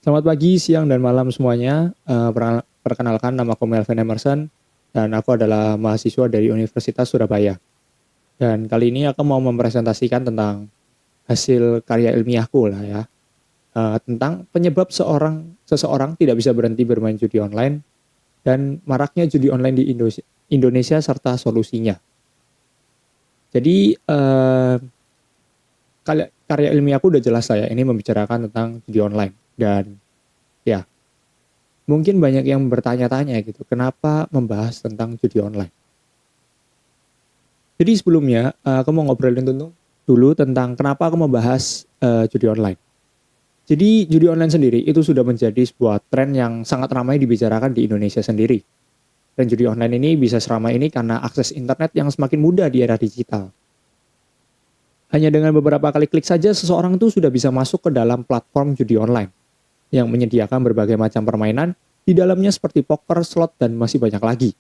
Selamat pagi, siang, dan malam semuanya. Perkenalkan, nama aku Melvin Emerson, dan aku adalah mahasiswa dari Universitas Surabaya. Dan kali ini aku mau mempresentasikan tentang hasil karya ilmiahku lah ya, tentang penyebab seseorang tidak bisa berhenti bermain judi online dan maraknya judi online di Indonesia serta solusinya. Jadi karya ilmiahku udah jelas lah ya, ini membicarakan tentang judi online dan ya mungkin banyak yang bertanya-tanya gitu, kenapa membahas tentang judi online? Jadi sebelumnya aku mau ngobrolin dulu tentang kenapa aku membahas judi online. Jadi judi online sendiri itu sudah menjadi sebuah tren yang sangat ramai dibicarakan di Indonesia sendiri. Dan judi online ini bisa seramai ini karena akses internet yang semakin mudah di era digital. Hanya dengan beberapa kali klik saja seseorang itu sudah bisa masuk ke dalam platform judi online yang menyediakan berbagai macam permainan di dalamnya seperti poker, slot, dan masih banyak lagi.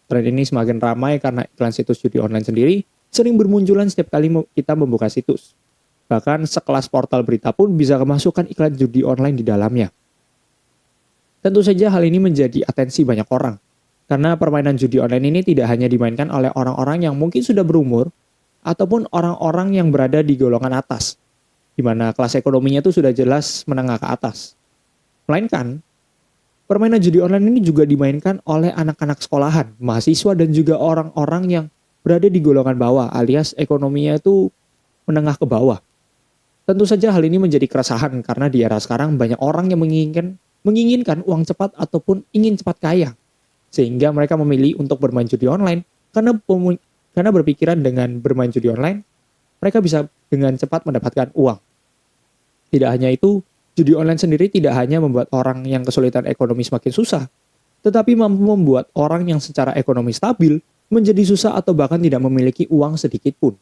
Tren ini semakin ramai karena iklan situs judi online sendiri sering bermunculan setiap kali kita membuka situs. Bahkan sekelas portal berita pun bisa kemasukan iklan judi online di dalamnya. Tentu saja hal ini menjadi atensi banyak orang, karena permainan judi online ini tidak hanya dimainkan oleh orang-orang yang mungkin sudah berumur, ataupun orang-orang yang berada di golongan atas, di mana kelas ekonominya itu sudah jelas menengah ke atas. Melainkan, permainan judi online ini juga dimainkan oleh anak-anak sekolahan, mahasiswa, dan juga orang-orang yang berada di golongan bawah alias ekonominya itu menengah ke bawah. Tentu saja hal ini menjadi keresahan karena di era sekarang banyak orang yang menginginkan uang cepat ataupun ingin cepat kaya. Sehingga mereka memilih untuk bermain judi online karena berpikiran dengan bermain judi online, mereka bisa dengan cepat mendapatkan uang. Tidak hanya itu, judi online sendiri tidak hanya membuat orang yang kesulitan ekonomi semakin susah, tetapi mampu membuat orang yang secara ekonomi stabil menjadi susah atau bahkan tidak memiliki uang sedikit pun.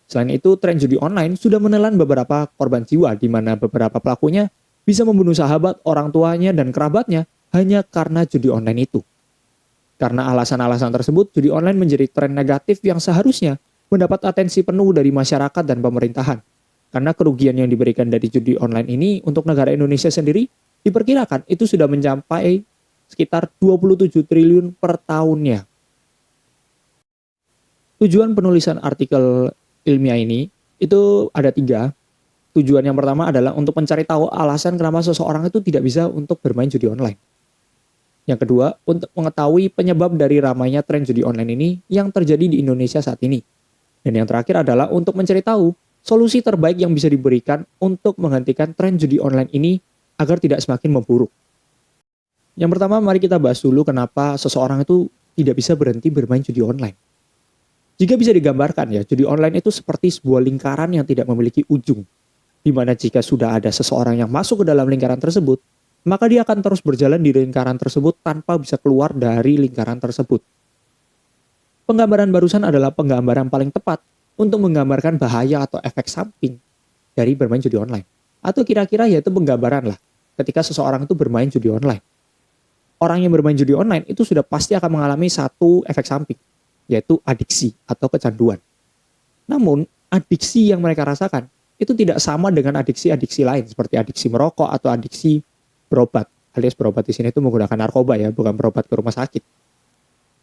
Selain itu, tren judi online sudah menelan beberapa korban jiwa di mana beberapa pelakunya bisa membunuh sahabat, orang tuanya, dan kerabatnya hanya karena judi online itu. Karena alasan-alasan tersebut, judi online menjadi tren negatif yang seharusnya mendapat atensi penuh dari masyarakat dan pemerintahan. Karena kerugian yang diberikan dari judi online ini untuk negara Indonesia sendiri diperkirakan itu sudah mencapai sekitar 27 triliun per tahunnya. Tujuan penulisan artikel ilmiah ini itu ada 3. Tujuan yang pertama adalah untuk mencari tahu alasan kenapa seseorang itu tidak bisa untuk bermain judi online. Yang kedua, untuk mengetahui penyebab dari ramainya tren judi online ini yang terjadi di Indonesia saat ini. Dan yang terakhir adalah untuk mencari tahu solusi terbaik yang bisa diberikan untuk menghentikan tren judi online ini agar tidak semakin memburuk. Yang pertama, mari kita bahas dulu kenapa seseorang itu tidak bisa berhenti bermain judi online. Jika bisa digambarkan ya, judi online itu seperti sebuah lingkaran yang tidak memiliki ujung. Di mana jika sudah ada seseorang yang masuk ke dalam lingkaran tersebut, maka dia akan terus berjalan di lingkaran tersebut tanpa bisa keluar dari lingkaran tersebut. Penggambaran barusan adalah penggambaran paling tepat untuk menggambarkan bahaya atau efek samping dari bermain judi online. Atau kira-kira yaitu penggambaran lah ketika seseorang itu bermain judi online. Orang yang bermain judi online itu sudah pasti akan mengalami satu efek samping, yaitu adiksi atau kecanduan. Namun, adiksi yang mereka rasakan itu tidak sama dengan adiksi-adiksi lain seperti adiksi merokok atau adiksi berobat. Alias berobat di sini itu menggunakan narkoba ya, bukan berobat ke rumah sakit.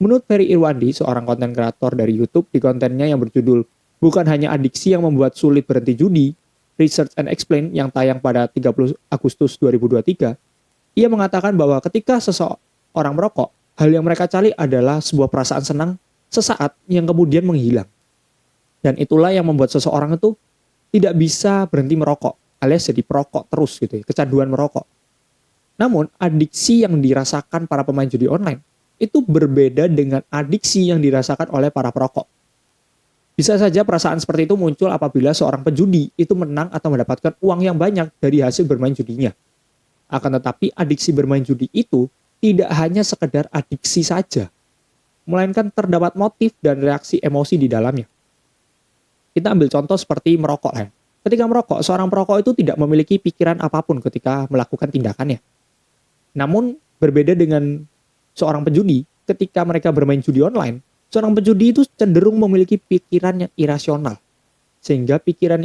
Menurut Ferry Irwandi, seorang konten kreator dari YouTube di kontennya yang berjudul "Bukan Hanya Adiksi Yang Membuat Sulit Berhenti Judi, Research and Explain" yang tayang pada 30 Agustus 2023, ia mengatakan bahwa ketika seseorang merokok, hal yang mereka cari adalah sebuah perasaan senang sesaat yang kemudian menghilang. Dan itulah yang membuat seseorang itu tidak bisa berhenti merokok, alias jadi perokok terus gitu ya, kecanduan merokok. Namun, adiksi yang dirasakan para pemain judi online itu berbeda dengan adiksi yang dirasakan oleh para perokok. Bisa saja perasaan seperti itu muncul apabila seorang pejudi itu menang atau mendapatkan uang yang banyak dari hasil bermain judinya. Akan tetapi, adiksi bermain judi itu tidak hanya sekedar adiksi saja, melainkan terdapat motif dan reaksi emosi di dalamnya. Kita ambil contoh seperti merokok ya. Ketika merokok, seorang perokok itu tidak memiliki pikiran apapun ketika melakukan tindakannya. Namun, berbeda dengan seorang pejudi, ketika mereka bermain judi online, seorang pejudi itu cenderung memiliki pikiran yang irasional. Sehingga pikiran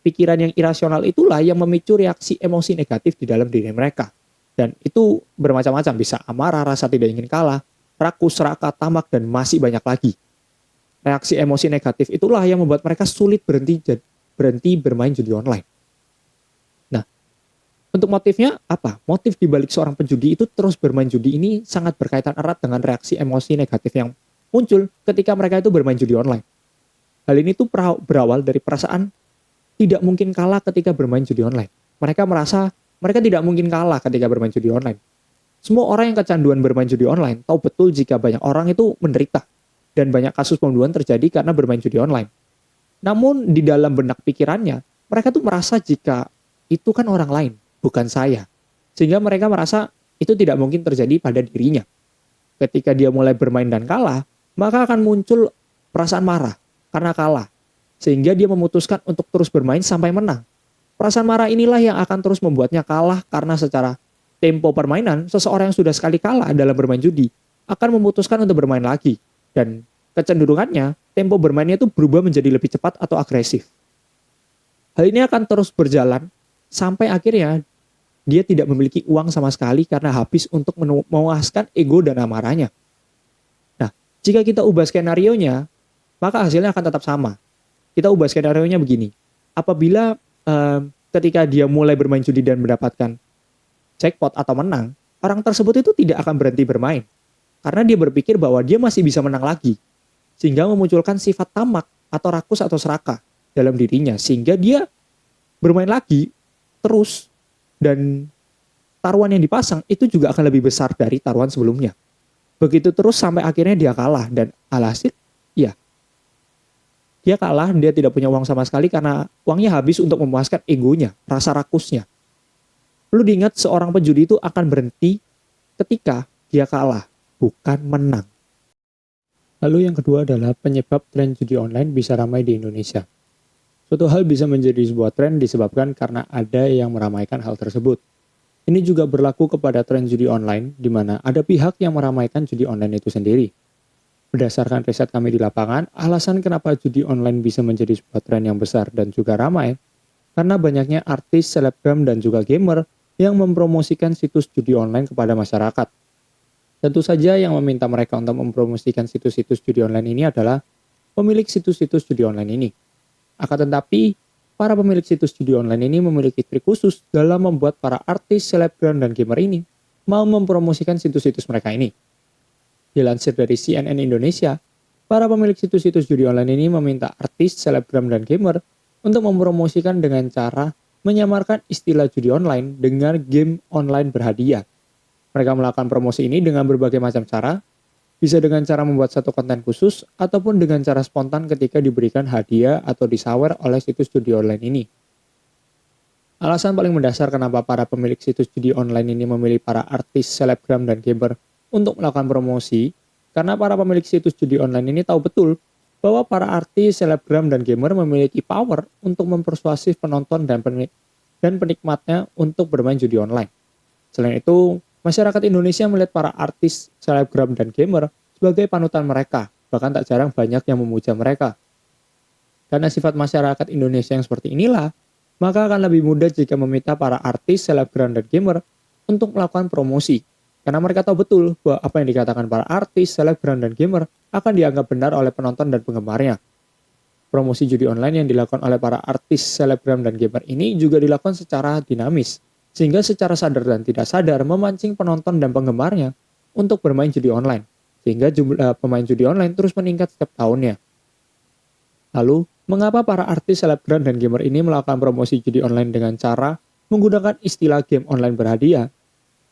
pikiran yang irasional itulah yang memicu reaksi emosi negatif di dalam diri mereka. Dan itu bermacam-macam, bisa amarah, rasa tidak ingin kalah, rakus, serakah, tamak, dan masih banyak lagi. Reaksi emosi negatif itulah yang membuat mereka sulit berhenti bermain judi online. Nah, untuk motifnya apa? Motif dibalik seorang penjudi itu terus bermain judi ini sangat berkaitan erat dengan reaksi emosi negatif yang muncul ketika mereka itu bermain judi online. Hal ini tuh berawal dari perasaan tidak mungkin kalah ketika bermain judi online. Mereka merasa mereka tidak mungkin kalah ketika bermain judi online. Semua orang yang kecanduan bermain judi online tahu betul jika banyak orang itu menderita dan banyak kasus pembunuhan terjadi karena bermain judi online. Namun di dalam benak pikirannya, mereka tuh merasa jika itu kan orang lain, bukan saya. Sehingga mereka merasa itu tidak mungkin terjadi pada dirinya. Ketika dia mulai bermain dan kalah, maka akan muncul perasaan marah karena kalah. Sehingga dia memutuskan untuk terus bermain sampai menang. Perasaan marah inilah yang akan terus membuatnya kalah karena secara tempo permainan, seseorang yang sudah sekali kalah dalam bermain judi akan memutuskan untuk bermain lagi. Dan kecenderungannya, tempo bermainnya itu berubah menjadi lebih cepat atau agresif. Hal ini akan terus berjalan sampai akhirnya dia tidak memiliki uang sama sekali karena habis untuk memuaskan ego dan amarahnya. Nah, jika kita ubah skenarionya, maka hasilnya akan tetap sama. Kita ubah skenarionya begini. Apabila ketika dia mulai bermain judi dan mendapatkan jackpot atau menang, orang tersebut itu tidak akan berhenti bermain. Karena dia berpikir bahwa dia masih bisa menang lagi. Sehingga memunculkan sifat tamak atau rakus atau serakah dalam dirinya. Sehingga dia bermain lagi terus. Dan taruhan yang dipasang itu juga akan lebih besar dari taruhan sebelumnya. Begitu terus sampai akhirnya dia kalah. Dan alhasil, ya, dia kalah, dia tidak punya uang sama sekali karena uangnya habis untuk memuaskan egonya, rasa rakusnya. Perlu diingat seorang penjudi itu akan berhenti ketika dia kalah, bukan menang. Lalu yang kedua adalah penyebab tren judi online bisa ramai di Indonesia. Suatu hal bisa menjadi sebuah tren disebabkan karena ada yang meramaikan hal tersebut. Ini juga berlaku kepada tren judi online, di mana ada pihak yang meramaikan judi online itu sendiri. Berdasarkan riset kami di lapangan, alasan kenapa judi online bisa menjadi sebuah tren yang besar dan juga ramai, karena banyaknya artis, selebgram, dan juga gamer yang mempromosikan situs judi online kepada masyarakat. Tentu saja yang meminta mereka untuk mempromosikan situs-situs judi online ini adalah pemilik situs-situs judi online ini. Akan tetapi, para pemilik situs judi online ini memiliki trik khusus dalam membuat para artis, selebgram, dan gamer ini mau mempromosikan situs-situs mereka ini. Dilansir dari CNN Indonesia, para pemilik situs-situs judi online ini meminta artis, selebgram, dan gamer untuk mempromosikan dengan cara menyamarkan istilah judi online dengan game online berhadiah. Mereka melakukan promosi ini dengan berbagai macam cara, bisa dengan cara membuat satu konten khusus, ataupun dengan cara spontan ketika diberikan hadiah atau disawer oleh situs judi online ini. Alasan paling mendasar kenapa para pemilik situs judi online ini memilih para artis, selebgram, dan gamer untuk melakukan promosi, karena para pemilik situs judi online ini tahu betul bahwa para artis, selebgram, dan gamer memiliki power untuk mempersuasif penonton dan penikmatnya untuk bermain judi online. Selain itu, masyarakat Indonesia melihat para artis, selebgram, dan gamer sebagai panutan mereka, bahkan tak jarang banyak yang memuja mereka. Karena sifat masyarakat Indonesia yang seperti inilah, maka akan lebih mudah jika meminta para artis, selebgram, dan gamer untuk melakukan promosi. Karena mereka tahu betul bahwa apa yang dikatakan para artis, selebgram, dan gamer akan dianggap benar oleh penonton dan penggemarnya. Promosi judi online yang dilakukan oleh para artis, selebgram, dan gamer ini juga dilakukan secara dinamis, sehingga secara sadar dan tidak sadar memancing penonton dan penggemarnya untuk bermain judi online, sehingga jumlah pemain judi online terus meningkat setiap tahunnya. Lalu, mengapa para artis, selebgram, dan gamer ini melakukan promosi judi online dengan cara menggunakan istilah game online berhadiah?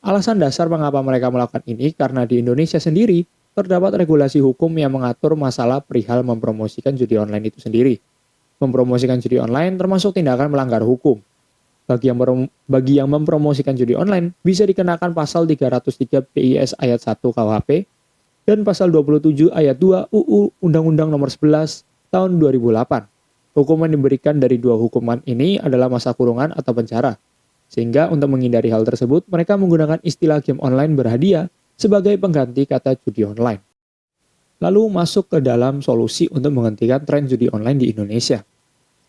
Alasan dasar mengapa mereka melakukan ini karena di Indonesia sendiri terdapat regulasi hukum yang mengatur masalah perihal mempromosikan judi online itu sendiri. Mempromosikan judi online termasuk tindakan melanggar hukum. Bagi yang mempromosikan judi online bisa dikenakan pasal 303 PIS ayat 1 KUHP dan pasal 27 ayat 2 UU Undang-Undang Nomor 11 tahun 2008. Hukuman diberikan dari dua hukuman ini adalah masa kurungan atau penjara. Sehingga untuk menghindari hal tersebut, mereka menggunakan istilah game online berhadiah sebagai pengganti kata judi online. Lalu masuk ke dalam solusi untuk menghentikan tren judi online di Indonesia.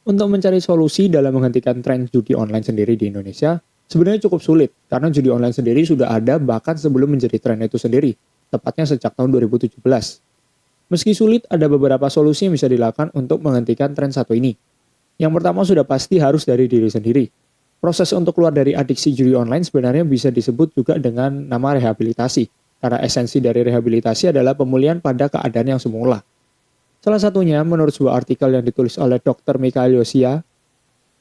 Untuk mencari solusi dalam menghentikan tren judi online sendiri di Indonesia, sebenarnya cukup sulit karena judi online sendiri sudah ada bahkan sebelum menjadi tren itu sendiri, tepatnya sejak tahun 2017. Meski sulit, ada beberapa solusi yang bisa dilakukan untuk menghentikan tren satu ini. Yang pertama sudah pasti harus dari diri sendiri. Proses untuk keluar dari adiksi judi online sebenarnya bisa disebut juga dengan nama rehabilitasi, karena esensi dari rehabilitasi adalah pemulihan pada keadaan yang semula. Salah satunya, menurut sebuah artikel yang ditulis oleh Dr. Michael Yosia,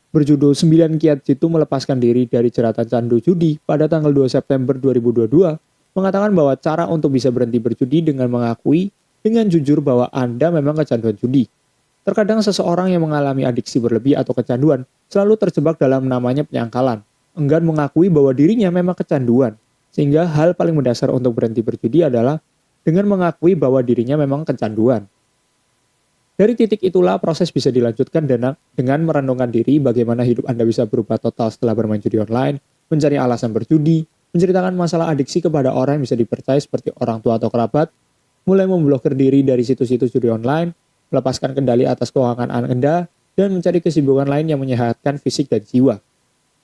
berjudul 9 Kiat Jitu Melepaskan Diri dari Jeratan Candu Judi pada tanggal 2 September 2022, mengatakan bahwa cara untuk bisa berhenti berjudi dengan mengakui dengan jujur bahwa Anda memang kecanduan judi. Terkadang seseorang yang mengalami adiksi berlebih atau kecanduan selalu terjebak dalam namanya penyangkalan, enggan mengakui bahwa dirinya memang kecanduan, sehingga hal paling mendasar untuk berhenti berjudi adalah dengan mengakui bahwa dirinya memang kecanduan. Dari titik itulah proses bisa dilanjutkan dengan merenungkan diri bagaimana hidup Anda bisa berubah total setelah bermain judi online, mencari alasan berjudi, menceritakan masalah adiksi kepada orang yang bisa dipercaya seperti orang tua atau kerabat, mulai memblokir diri dari situs-situs judi online, melepaskan kendali atas keuangan Anda, dan mencari kesibukan lain yang menyehatkan fisik dan jiwa.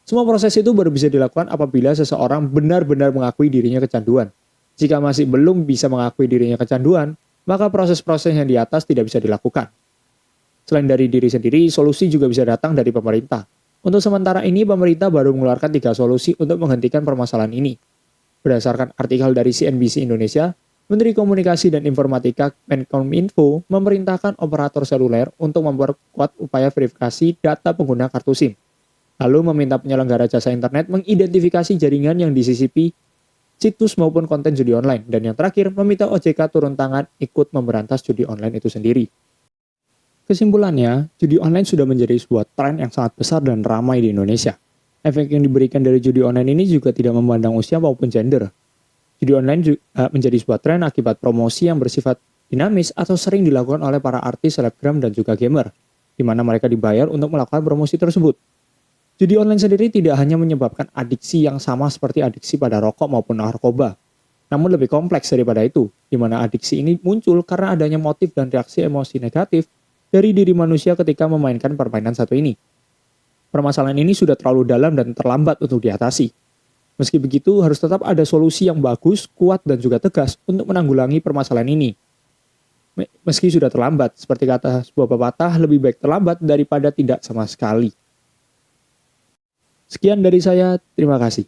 Semua proses itu baru bisa dilakukan apabila seseorang benar-benar mengakui dirinya kecanduan. Jika masih belum bisa mengakui dirinya kecanduan, maka proses-proses yang di atas tidak bisa dilakukan. Selain dari diri sendiri, solusi juga bisa datang dari pemerintah. Untuk sementara ini, pemerintah baru mengeluarkan 3 solusi untuk menghentikan permasalahan ini. Berdasarkan artikel dari CNBC Indonesia, Menteri Komunikasi dan Informatika Menkominfo memerintahkan operator seluler untuk memperkuat upaya verifikasi data pengguna kartu SIM. Lalu meminta penyelenggara jasa internet mengidentifikasi jaringan yang disisipi situs maupun konten judi online. Dan yang terakhir, meminta OJK turun tangan ikut memberantas judi online itu sendiri. Kesimpulannya, judi online sudah menjadi sebuah tren yang sangat besar dan ramai di Indonesia. Efek yang diberikan dari judi online ini juga tidak memandang usia maupun gender. Judi online menjadi sebuah tren akibat promosi yang bersifat dinamis atau sering dilakukan oleh para artis, selebgram, dan juga gamer, di mana mereka dibayar untuk melakukan promosi tersebut. Judi online sendiri tidak hanya menyebabkan adiksi yang sama seperti adiksi pada rokok maupun narkoba, namun lebih kompleks daripada itu, di mana adiksi ini muncul karena adanya motif dan reaksi emosi negatif dari diri manusia ketika memainkan permainan satu ini. Permasalahan ini sudah terlalu dalam dan terlambat untuk diatasi. Meski begitu, harus tetap ada solusi yang bagus, kuat, dan juga tegas untuk menanggulangi permasalahan ini. Meski sudah terlambat, seperti kata sebuah pepatah, lebih baik terlambat daripada tidak sama sekali. Sekian dari saya, terima kasih.